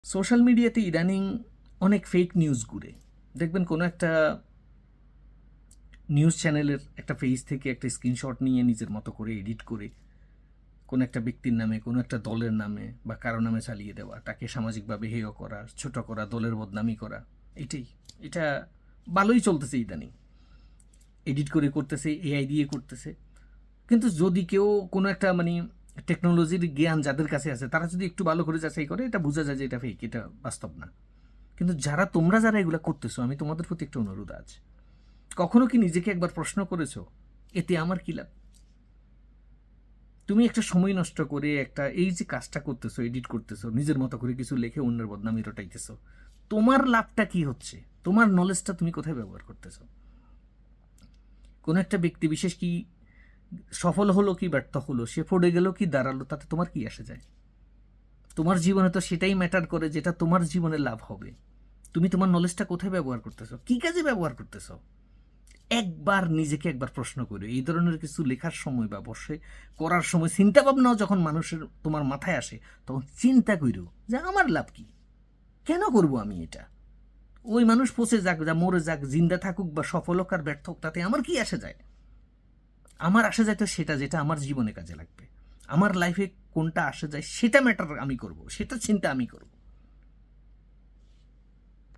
Social মিডিয়াতে ইদানিং অনেক ফেক নিউজ ঘুরে। দেখবেন কোনো একটা নিউজ চ্যানেলের একটা পেজ থেকে একটা স্ক্রিনশট নিয়ে নিজের মতো করে এডিট করে কোনো একটা ব্যক্তির নামে, কোনো একটা দলের নামে বা কারো নামে চালিয়ে দেওয়া, তাকে সামাজিকভাবে হেয় করা, ছোট করা, দলের বদনামি করা। এটা ভালোই চলতেছে ইদানিং। এডিট করে করতেছে, এআই দিয়ে করতেছে। কিন্তু যদি কেউ কোনো একটা টেকনোলজির জ্ঞান যাদের কাছে আছে, তারা যদি একটু ভালো করে যাচাই করে, এটা বোঝা যায় যে এটা ফেক, এটা বাস্তব না। কিন্তু তোমরা যারা এগুলো করতেছো, আমি তোমাদের প্রতি একটা অনুরোধ আছে, কখনো কি নিজেকে একবার প্রশ্ন করেছো, এতে আমার কি লাভ? তুমি একটা সময় নষ্ট করে একটা এই যে কাজটা করতেছো, এডিট করতেছো, নিজের মতো করে কিছু লিখে অন্যের বদনামি রটাইতেছো, তোমার লাভটা কি হচ্ছে? তোমার নলেজটা তুমি কোথায় ব্যবহার করতেছো? কোনো একটা ব্যক্তি বিশেষ কি সফল হলো কি ব্যর্থ হলো, সে পড়ে গেল কি দাঁড়ালো, তাতে তোমার কি আসে যায়? তোমার জীবনে তো সেটাই ম্যাটার করে যেটা তোমার জীবনে লাভ হবে। তুমি তোমার নলেজটা কোথায় ব্যবহার করতেছো, কি কাজে ব্যবহার করতেছো? একবার নিজেকে একবার প্রশ্ন করো। এই ধরনের কিছু লেখার সময় বা বসে করার সময় চিন্তা ভাবনাও যখন মানুষের তোমার মাথায় আসে, তখন চিন্তা করো যে আমার লাভ কি, কেন করব আমি এটা? ওই মানুষ পচে যাক, যা মরে যাক, জিন্দা থাকুক বা সফল হোক আর ব্যর্থ হোক, তাতে আমার কি আসে যায়? আমার আসে যায় তো সেটা যেটা আমার জীবনে কাজে লাগবে। আমার লাইফে কোনটা আসে যায় সেটা ম্যাটার আমি করব, সেটা চিন্তা আমি করব।